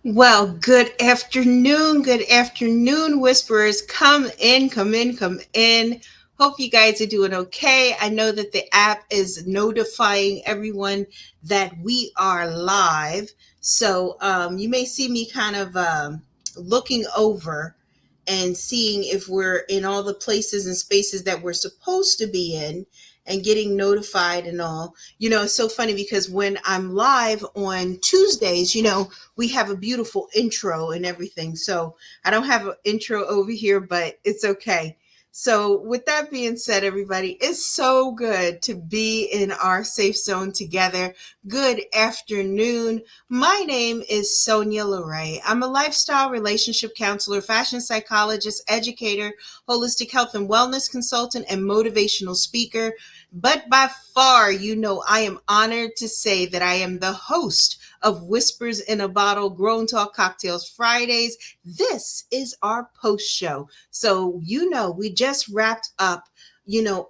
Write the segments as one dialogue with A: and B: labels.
A: Well, good afternoon, whisperers. Come in, come in, come in. Hope you guys are doing okay. I know that the app is notifying everyone that we are live. So you may see me kind of looking over and seeing if we're in all the places and spaces that we're supposed to be in and getting notified and all. It's so funny because when I'm live on Tuesdays, we have a beautiful intro and everything. So I don't have an intro over here, but it's okay. So, with that being said, everybody, it's so good to be in our safe zone together. Good afternoon. My name is Sonia Leray. I'm a lifestyle relationship counselor, fashion psychologist, educator, holistic health and wellness consultant, and motivational speaker. But by far, I am honored to say that I am the host of Whispers in a Bottle Grown Talk Cocktails Fridays. This is our post show. So, we just wrapped up,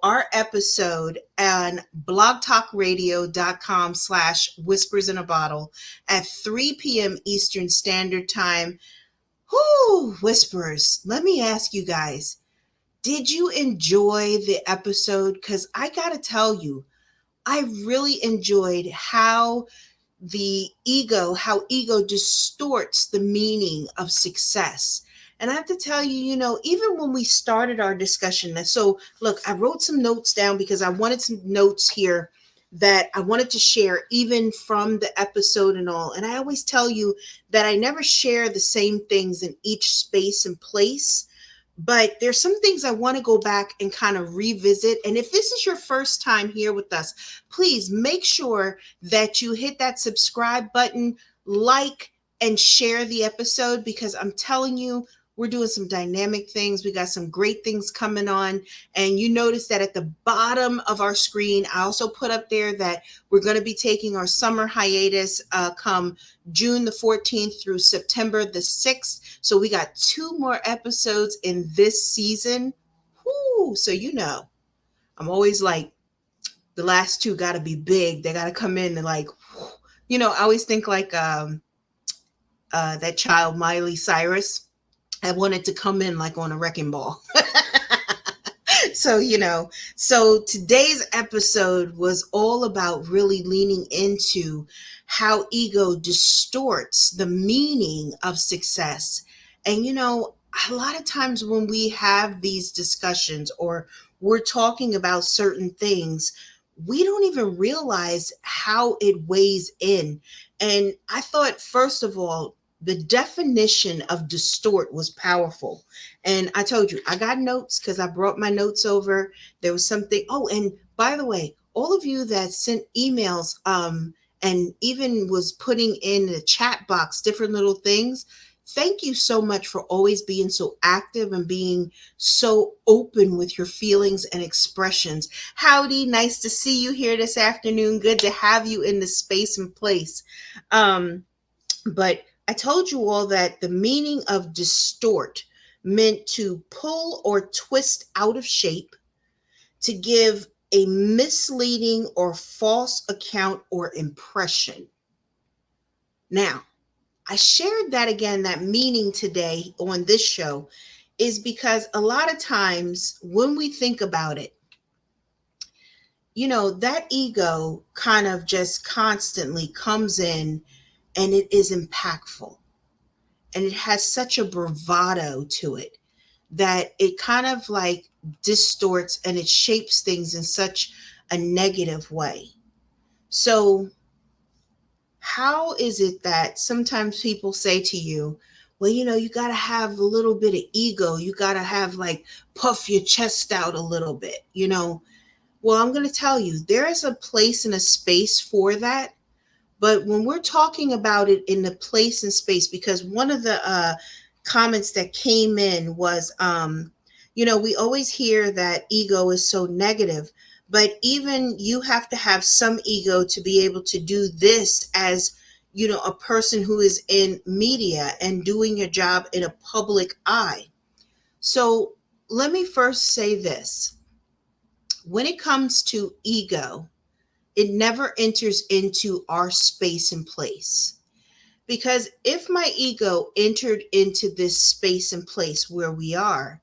A: our episode on blogtalkradio.com/whispers in a bottle at 3 p.m. Eastern Standard Time. Whoo, Whispers, let me ask you guys, did you enjoy the episode? Because I got to tell you, I really enjoyed how ego distorts the meaning of success. And I have to tell you, even when we started our discussion, so look, I wrote some notes down because I wanted some notes here that I wanted to share even from the episode and all. And I always tell you that I never share the same things in each space and place, but there's some things I want to go back and kind of revisit. And if this is your first time here with us, please make sure that you hit that subscribe button, like, and share the episode, because I'm telling you, we're doing some dynamic things. We got some great things coming on. And you notice that at the bottom of our screen, I also put up there that we're going to be taking our summer hiatus come June the 14th through September the 6th. So we got 2 more episodes in this season. Whoo! So I'm always like, the last two got to be big. They got to come in and like, I always think like that child Miley Cyrus. I wanted to come in like on a wrecking ball. So today's episode was all about really leaning into how ego distorts the meaning of success. And a lot of times when we have these discussions or we're talking about certain things, we don't even realize how it weighs in. And I thought, first of all, the definition of distort was powerful. And I told you, I got notes because I brought my notes over. There was something. Oh, and by the way, all of you that sent emails and even was putting in the chat box different little things, thank you so much for always being so active and being so open with your feelings and expressions. Howdy, nice to see you here this afternoon. Good to have you in the space and place. But I told you all that the meaning of distort meant to pull or twist out of shape, to give a misleading or false account or impression. Now, I shared that again, that meaning today on this show, is because a lot of times when we think about it, that ego kind of just constantly comes in and it is impactful. And it has such a bravado to it that it kind of like distorts and it shapes things in such a negative way. So, how is it that sometimes people say to you, well, you got to have a little bit of ego. You got to have like puff your chest out a little bit. Well, I'm going to tell you, there is a place and a space for that. But when we're talking about it in the place and space, because one of the comments that came in was, we always hear that ego is so negative, but even you have to have some ego to be able to do this as, a person who is in media and doing your job in a public eye. So let me first say this. When it comes to ego, it never enters into our space and place Because if my ego entered into this space and place where we are,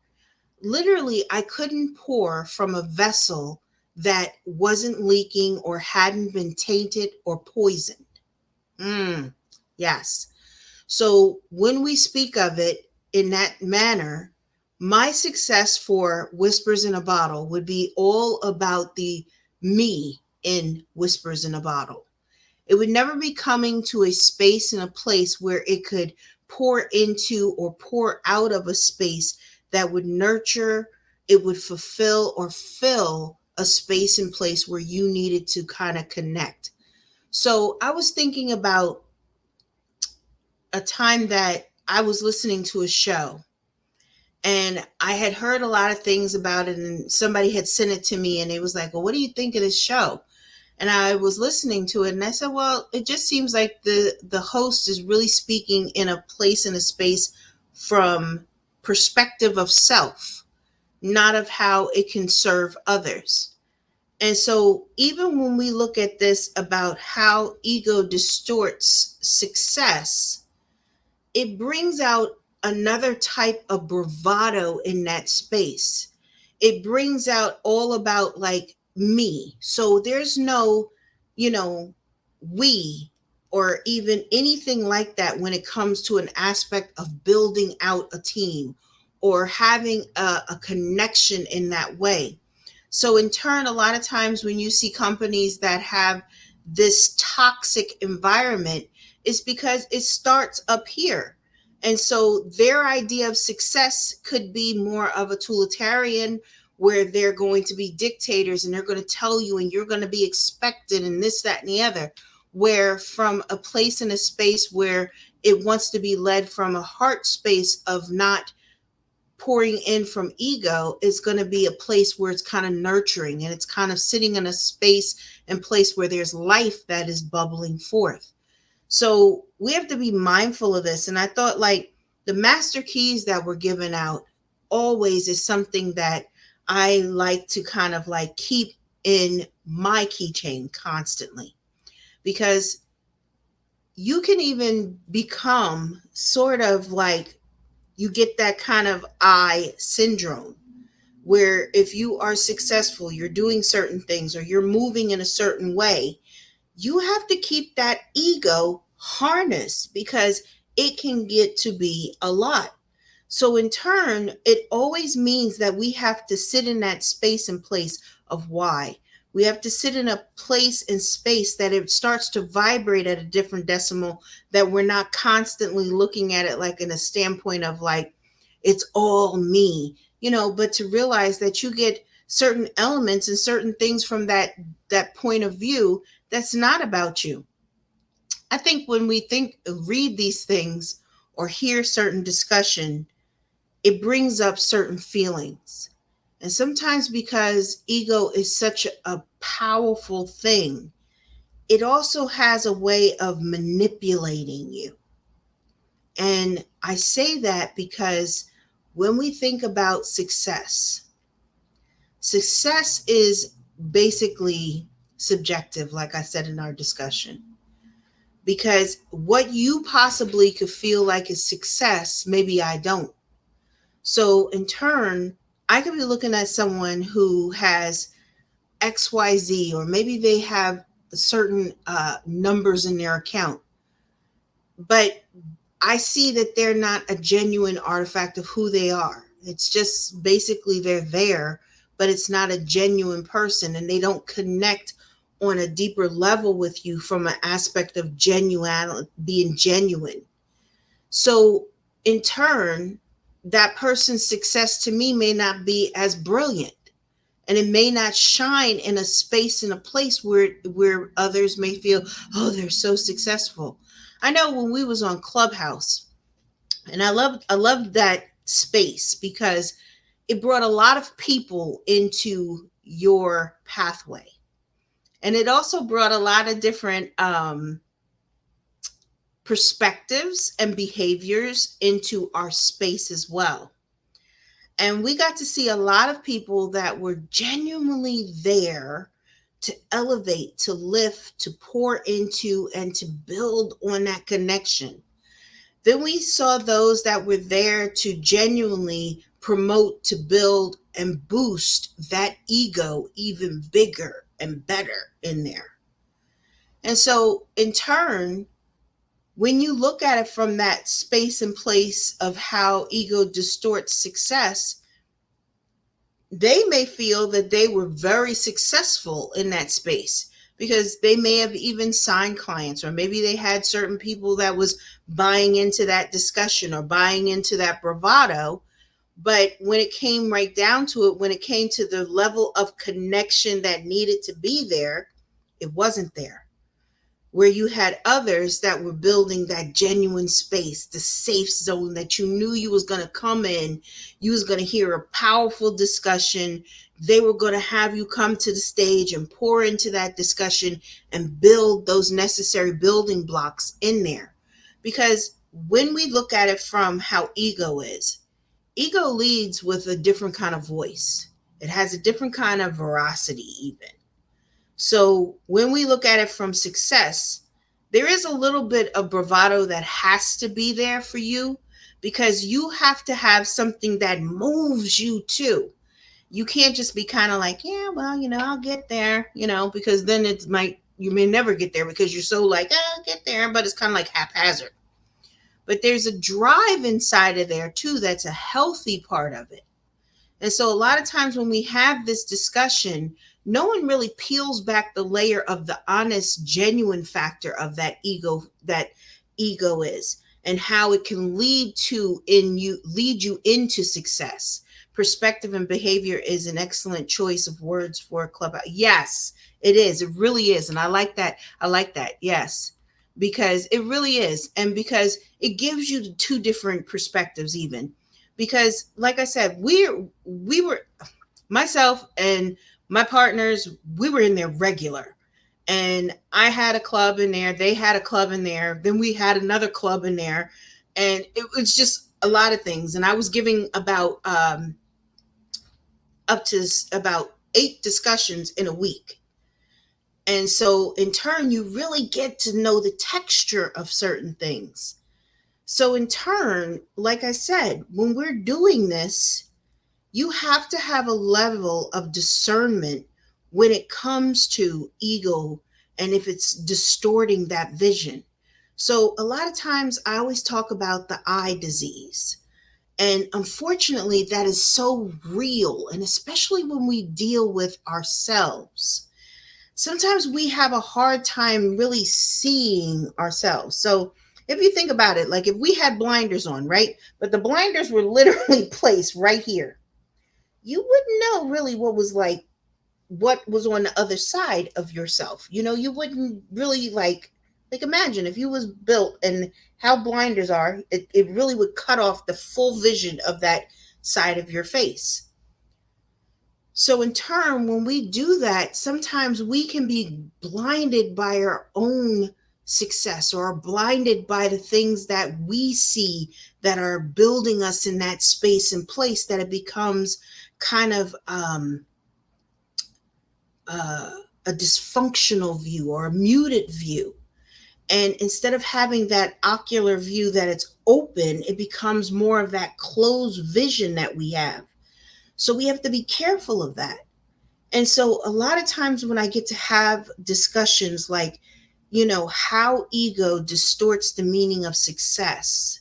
A: literally I couldn't pour from a vessel that wasn't leaking or hadn't been tainted or poisoned. Yes. So when we speak of it in that manner, my success for Whispers in a Bottle would be all about the me in Whispers in a Bottle. It would never be coming to a space and a place where it could pour into or pour out of a space that would nurture, it would fulfill or fill a space and place where you needed to kind of connect. So I was thinking about a time that I was listening to a show and I had heard a lot of things about it, and somebody had sent it to me and it was like, well, what do you think of this show? And I was listening to it and I said, well, it just seems like the host is really speaking in a place, in a space, from perspective of self, not of how it can serve others. And so even when we look at this about how ego distorts success, it brings out another type of bravado in that space. It brings out all about like me. So there's no, you know, we or even anything like that when it comes to an aspect of building out a team or having a connection in that way. So, in turn, a lot of times when you see companies that have this toxic environment, it's because it starts up here. And so their idea of success could be more of a utilitarian, where they're going to be dictators and they're going to tell you and you're going to be expected and this, that, and the other. Where from a place in a space where it wants to be led from a heart space of not pouring in from ego, is going to be a place where it's kind of nurturing and it's kind of sitting in a space and place where there's life that is bubbling forth. So we have to be mindful of this. And I thought like the master keys that were given out always is something that I like to kind of like keep in my keychain constantly, because you can even become sort of like, you get that kind of I syndrome where if you are successful, you're doing certain things or you're moving in a certain way, you have to keep that ego harnessed because it can get to be a lot. So, in turn, it always means that we have to sit in that space and place of why. We have to sit in a place and space that it starts to vibrate at a different decimal, that we're not constantly looking at it like in a standpoint of like, it's all me, but to realize that you get certain elements and certain things from that point of view that's not about you. I think when we read these things or hear certain discussion, it brings up certain feelings. And sometimes because ego is such a powerful thing, it also has a way of manipulating you. And I say that because when we think about success, success is basically subjective, like I said in our discussion. Because what you possibly could feel like is success, maybe I don't. So in turn, I could be looking at someone who has XYZ, or maybe they have certain numbers in their account, but I see that they're not a genuine artifact of who they are. It's just basically they're there, but it's not a genuine person, and they don't connect on a deeper level with you from an aspect of genuine, being genuine. So in turn, that person's success to me may not be as brilliant, and it may not shine in a space, in a place where others may feel, oh, they're so successful. I know when we was on Clubhouse, and I loved that space because it brought a lot of people into your pathway, and it also brought a lot of different perspectives and behaviors into our space as well. And we got to see a lot of people that were genuinely there to elevate, to lift, to pour into, and to build on that connection. Then we saw those that were there to genuinely promote, to build, and boost that ego even bigger and better in there. And so, in turn, when you look at it from that space and place of how ego distorts success, they may feel that they were very successful in that space because they may have even signed clients, or maybe they had certain people that was buying into that discussion or buying into that bravado. But when it came right down to it, when it came to the level of connection that needed to be there, it wasn't there. Where you had others that were building that genuine space, the safe zone that you knew you was going to come in, you was going to hear a powerful discussion, they were going to have you come to the stage and pour into that discussion and build those necessary building blocks in there. Because when we look at it from how ego is, ego leads with a different kind of voice. It has a different kind of veracity even. So when we look at it from success, there is a little bit of bravado that has to be there for you, because you have to have something that moves you too. You can't just be kind of like, yeah, well, I'll get there, because then you may never get there because you're so like, I'll get there, but it's kind of like haphazard. But there's a drive inside of there too that's a healthy part of it. And so a lot of times when we have this discussion, no one really peels back the layer of the honest, genuine factor of that ego is, and how it can lead you into success. Perspective and behavior is an excellent choice of words for a club. Yes, it is. It really is. And I like that. I like that. Yes. Because it really is. And because it gives you two different perspectives even. Because like I said, we were, myself and my partners, we were in there regular. And I had a club in there, they had a club in there, then we had another club in there, and it was just a lot of things. And I was giving about up to about 8 discussions in a week. And so in turn, you really get to know the texture of certain things. So in turn, like I said, when we're doing this, you have to have a level of discernment when it comes to ego and if it's distorting that vision. So a lot of times I always talk about the eye disease. And unfortunately, that is so real. And especially when we deal with ourselves, sometimes we have a hard time really seeing ourselves. So if you think about it, like if we had blinders on, right? But the blinders were literally placed right here, you wouldn't know really what was on the other side of yourself. You wouldn't really like imagine if you was built and how blinders are, it really would cut off the full vision of that side of your face. So in turn, when we do that, sometimes we can be blinded by our own success, or blinded by the things that we see that are building us in that space and place, that it becomes kind of uh, a dysfunctional view or a muted view. And instead of having that ocular view that it's open, it becomes more of that closed vision that we have. So we have to be careful of that. And so a lot of times when I get to have discussions like, how ego distorts the meaning of success.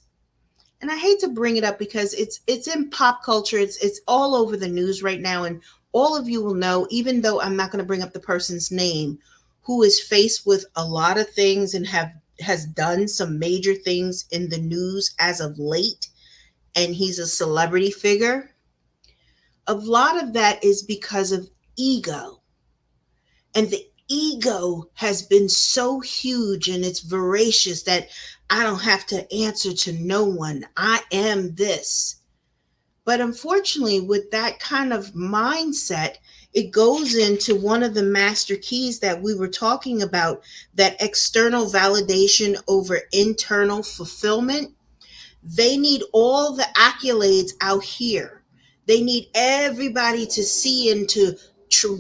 A: And I hate to bring it up because it's in pop culture. It's all over the news right now. And all of you will know, even though I'm not going to bring up the person's name, who is faced with a lot of things and has done some major things in the news as of late. And he's a celebrity figure. A lot of that is because of ego. And the ego has been so huge and it's voracious that I don't have to answer to no one. I am this. But unfortunately, with that kind of mindset, it goes into one of the master keys that we were talking about, that external validation over internal fulfillment. They need all the accolades out here. They need everybody to see and to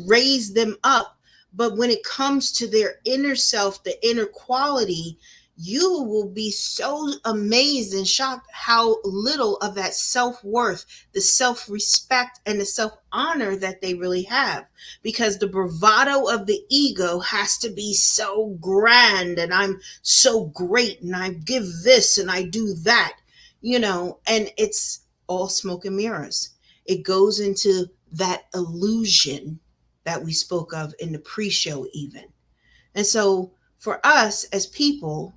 A: raise them up. But when it comes to their inner self, the inner quality, you will be so amazed and shocked how little of that self-worth, the self-respect, and the self-honor that they really have. Because the bravado of the ego has to be so grand, and I'm so great, and I give this and I do that, and it's all smoke and mirrors. It goes into that illusion that we spoke of in the pre-show even. And so for us as people,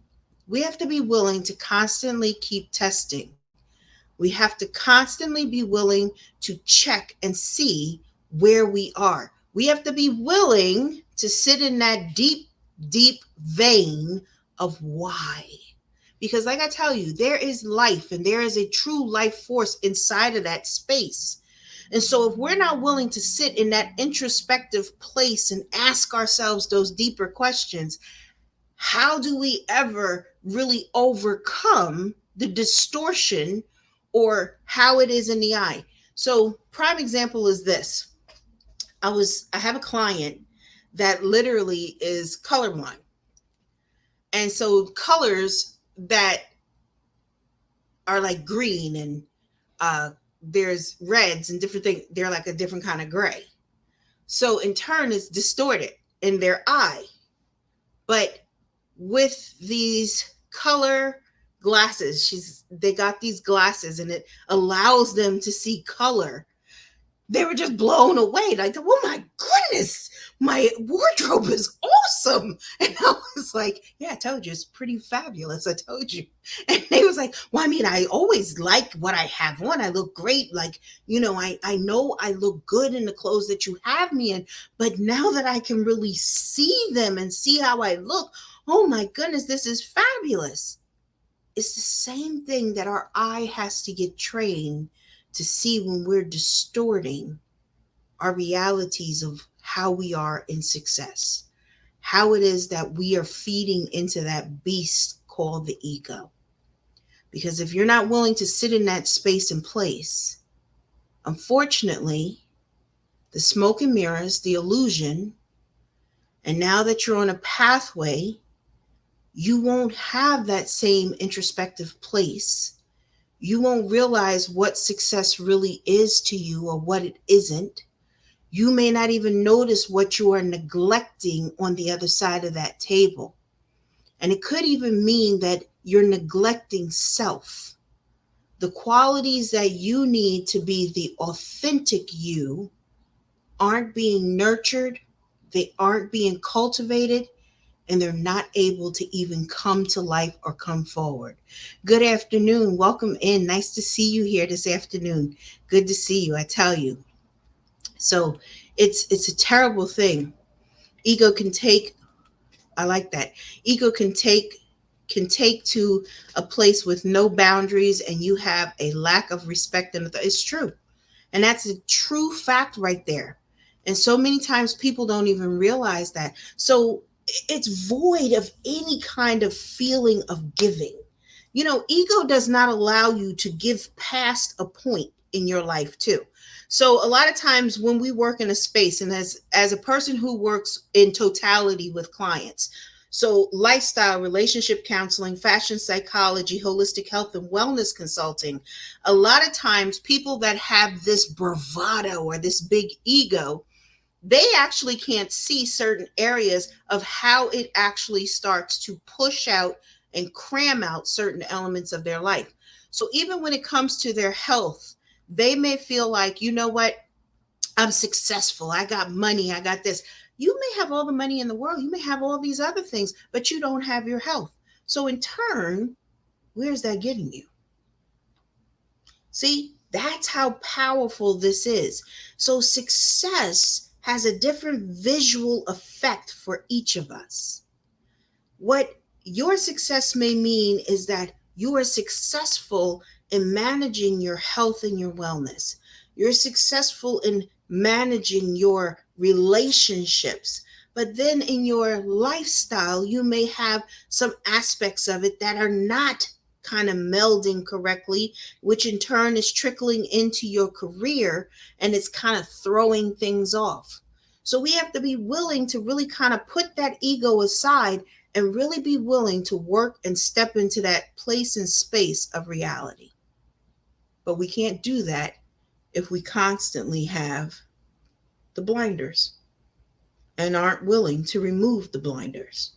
A: we have to be willing to constantly keep testing. We have to constantly be willing to check and see where we are. We have to be willing to sit in that deep, deep vein of why. Because, like I tell you, there is life and there is a true life force inside of that space. And so, if we're not willing to sit in that introspective place and ask ourselves those deeper questions, how do we ever really overcome the distortion or how it is in the eye? So, prime example is this. I have a client that literally is colorblind. And so colors that are like green and there's reds and different things, they're like a different kind of gray. So in turn it's distorted in their eye. But with these color glasses, they got these glasses and it allows them to see color. They were just blown away. Like, oh my goodness, my wardrobe is awesome. And I was like, yeah, I told you, it's pretty fabulous. I told you. And they was like, well, I mean, I always like what I have on. I look great. Like, I know I look good in the clothes that you have me in. But now that I can really see them and see how I look, oh my goodness, this is fabulous. It's the same thing that our eye has to get trained to see when we're distorting our realities of how we are in success, how it is that we are feeding into that beast called the ego. Because if you're not willing to sit in that space and place, unfortunately, the smoke and mirrors, the illusion, and now that you're on a pathway, you won't have that same introspective place. You won't realize what success really is to you or what it isn't. You may not even notice what you are neglecting on the other side of that table. And it could even mean that you're neglecting self. The qualities that you need to be the authentic you aren't being nurtured, they aren't being cultivated, and they're not able to even come to life or come forward. Good afternoon. Welcome in. Nice to see you here this afternoon. Good to see you, I tell you. So it's a terrible thing. Ego can take, I like that. Ego can take to a place with no boundaries and you have a lack of respect and it's true. And that's a true fact right there. And so many times people don't even realize that. So it's void of any kind of feeling of giving. Ego does not allow you to give past a point in your life too. So a lot of times when we work in a space, and as a person who works in totality with clients, so lifestyle, relationship counseling, fashion psychology, holistic health and wellness consulting, a lot of times people that have this bravado or this big ego, they actually can't see certain areas of how it actually starts to push out and cram out certain elements of their life. So even when it comes to their health, they may feel like, you know what, I'm successful, I got money, I got this. You may have all the money in the world, you may have all these other things, but you don't have your health. So in turn, where's that getting you? See, that's how powerful this is. So success has a different visual effect for each of us. What your success may mean is that you are successful in managing your health and your wellness. You're successful in managing your relationships. But then in your lifestyle, you may have some aspects of it that are not kind of melding correctly, which in turn is trickling into your career and it's kind of throwing things off. So we have to be willing to really kind of put that ego aside and really be willing to work and step into that place and space of reality. But we can't do that if we constantly have the blinders and aren't willing to remove the blinders.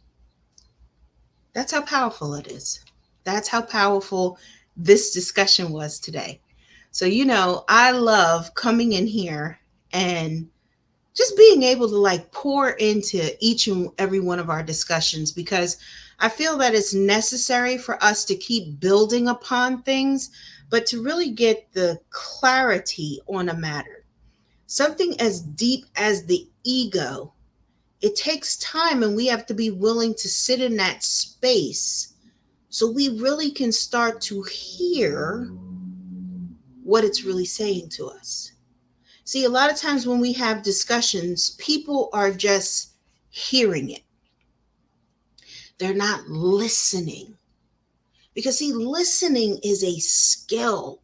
A: That's how powerful it is. That's how powerful this discussion was today. So, I love coming in here and just being able to like pour into each and every one of our discussions, because I feel that it's necessary for us to keep building upon things, but to really get the clarity on a matter. Something as deep as the ego, it takes time, and we have to be willing to sit in that space so we really can start to hear what it's really saying to us. See, a lot of times when we have discussions, people are just hearing it. They're not listening. Because, see, listening is a skill.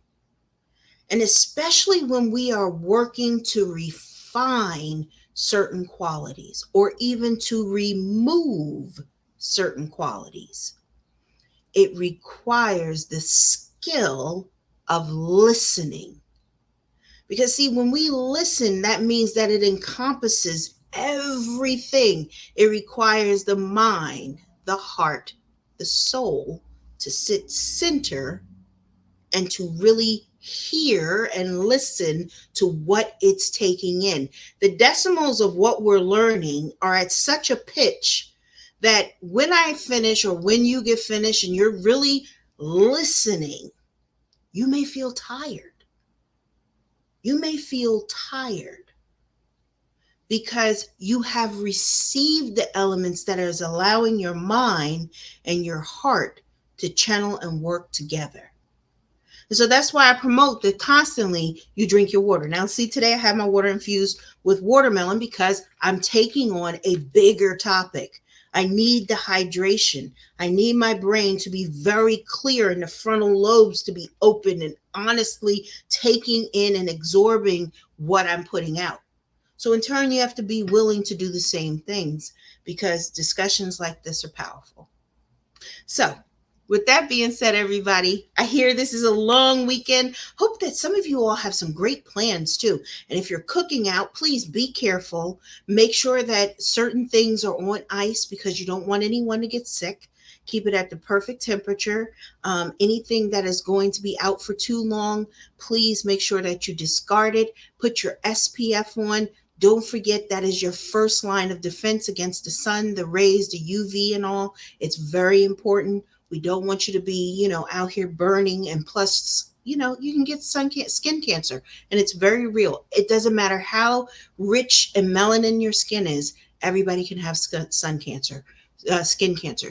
A: And especially when we are working to refine certain qualities or even to remove certain qualities, it requires the skill of listening. Because, see, when we listen, that means that it encompasses everything. It requires the mind, the heart, the soul to sit center and to really hear and listen to what it's taking in. The decimals of what we're learning are at such a pitch that when I finish or when you get finished and you're really listening, you may feel tired. You may feel tired because you have received the elements that is allowing your mind and your heart to channel and work together. And so that's why I promote that constantly you drink your water. Now, see, today I have my water infused with watermelon because I'm taking on a bigger topic. I need the hydration. I need my brain to be very clear and the frontal lobes to be open and honestly taking in and absorbing what I'm putting out. So in turn, you have to be willing to do the same things because discussions like this are powerful. So with that being said, everybody, I hear this is a long weekend. Hope that some of you all have some great plans too. And if you're cooking out, please be careful. Make sure that certain things are on ice because you don't want anyone to get sick. Keep it at the perfect temperature. Anything that is going to be out for too long, please make sure that you discard it. Put your SPF on. Don't forget that is your first line of defense against the sun, the rays, the UV and all. It's very important. We don't want you to be, out here burning. And plus, you can get skin cancer, and it's very real. It doesn't matter how rich and melanin your skin is. Everybody can have skin cancer.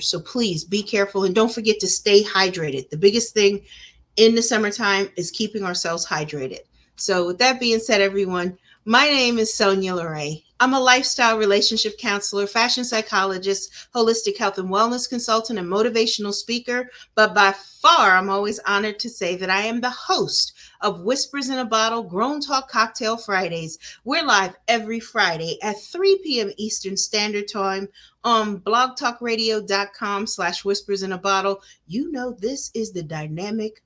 A: So please be careful, and don't forget to stay hydrated. The biggest thing in the summertime is keeping ourselves hydrated. So with that being said, everyone, my name is Sonia Lorray. I'm a lifestyle relationship counselor, fashion psychologist, holistic health and wellness consultant, and motivational speaker. But by far, I'm always honored to say that I am the host of Whispers in a Bottle Grown Talk Cocktail Fridays. We're live every Friday at 3 p.m. Eastern Standard Time on blogtalkradio.com/whispers in a bottle. This is the dynamic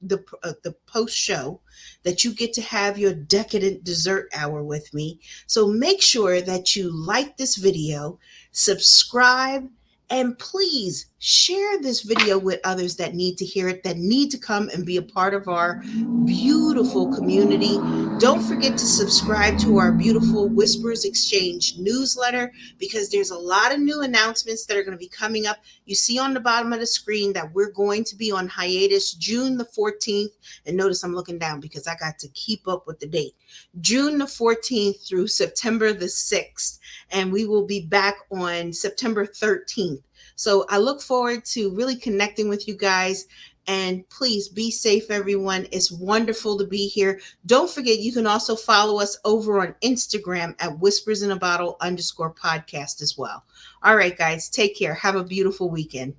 A: the post show that you get to have your decadent dessert hour with me. So make sure that you like this video, subscribe, and please share this video with others that need to hear it, that need to come and be a part of our beautiful community. Don't forget to subscribe to our beautiful Whispers Exchange newsletter because there's a lot of new announcements that are going to be coming up. You see on the bottom of the screen that we're going to be on hiatus June the 14th. And notice I'm looking down because I got to keep up with the date. June the 14th through September the 6th. And we will be back on September 13th. So I look forward to really connecting with you guys. And please be safe, everyone. It's wonderful to be here. Don't forget, you can also follow us over on Instagram at whispersinabottle_podcast as well. All right, guys, take care. Have a beautiful weekend.